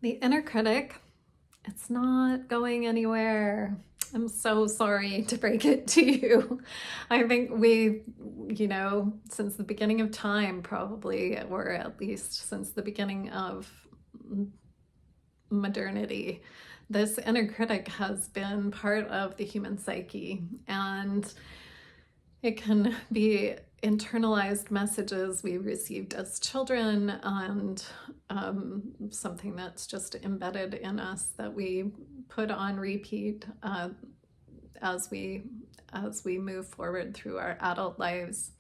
The inner critic, it's not going anywhere. I'm so sorry to break it to you. I think since the beginning of time, probably, or at least since the beginning of modernity, this inner critic has been part of the human psyche, and it can be internalized messages we received as children, and something that's just embedded in us that we put on repeat as we move forward through our adult lives.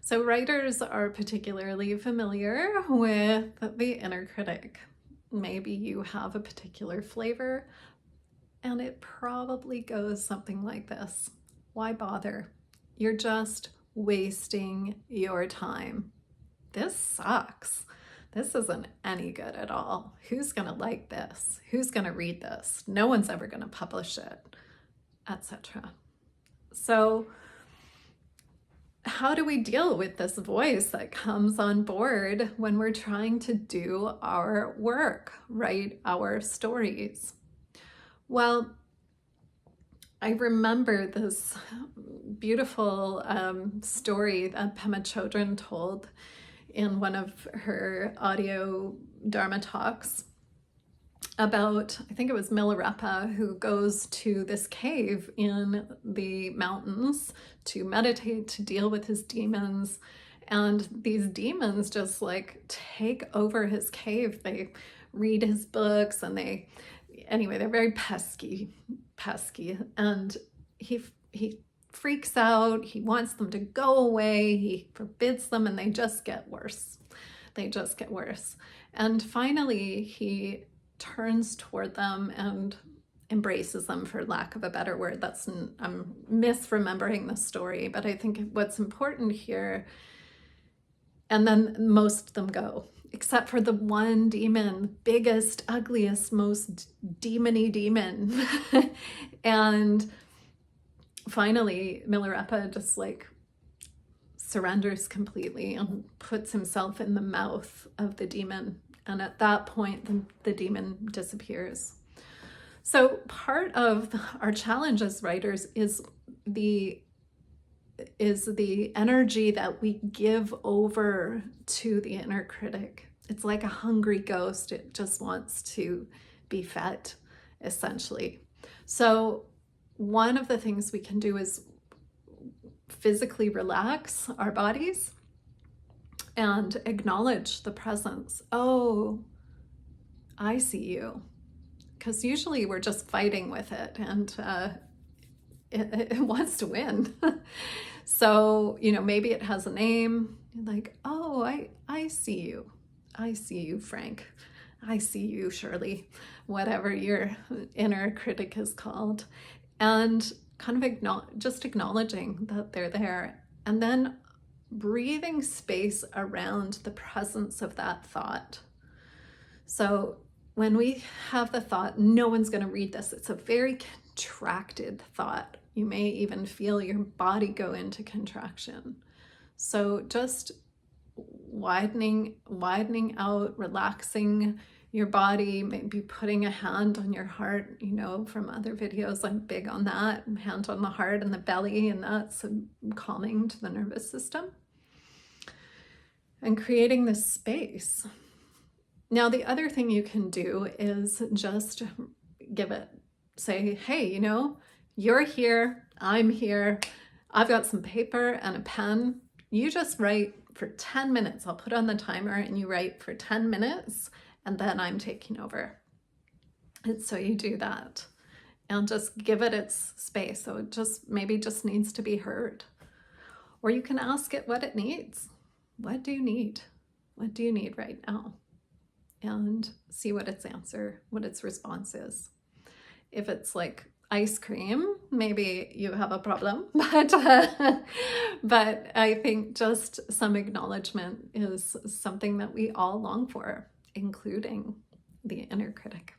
So writers are particularly familiar with the inner critic. Maybe you have a particular flavor, and it probably goes something like this. Why bother? You're just wasting your time. This sucks. This isn't any good at all. Who's going to like this? Who's going to read this? No one's ever going to publish it, etc. So how do we deal with this voice that comes on board when we're trying to do our work, write our stories? Well, I remember this beautiful story that Pema Chodron told in one of her audio Dharma talks about, I think it was Milarepa, who goes to this cave in the mountains to meditate, to deal with his demons. And these demons just like take over his cave. They read his books and they're very pesky. And he freaks out. He wants them to go away. He forbids them, and they just get worse. And finally, he turns toward them and embraces them, for lack of a better word. I'm misremembering the story, but I think what's important here, and then most of them go, except for the one demon, biggest, ugliest, most demony demon. And finally, Milarepa just surrenders completely and puts himself in the mouth of the demon. And at that point, the demon disappears. So part of our challenge as writers is the energy that we give over to the inner critic. It's like a hungry ghost. It just wants to be fed, essentially. So one of the things we can do is physically relax our bodies and acknowledge the presence. Oh, I see you. Because usually we're just fighting with it, and it wants to win. So, maybe it has a name, like, oh, I see you. I see you, Frank. I see you, Shirley, whatever your inner critic is called. And kind of just acknowledging that they're there, and then breathing space around the presence of that thought. So when we have the thought, no one's going to read this. It's a very contracted thought. You may even feel your body go into contraction. So just widening out, relaxing your body, maybe putting a hand on your heart. From other videos, I'm big on that. Hand on the heart and the belly, and that's calming to the nervous system. And creating this space. Now, the other thing you can do is just say, hey, you're here, I'm here, I've got some paper and a pen. You just write for 10 minutes. I'll put on the timer and you write for 10 minutes, and then I'm taking over. And so you do that and just give it its space. So it just needs to be heard. Or you can ask it what it needs. What do you need? What do you need right now? And see what its response is. If it's like ice cream, maybe you have a problem, but I think just some acknowledgement is something that we all long for, including the inner critic.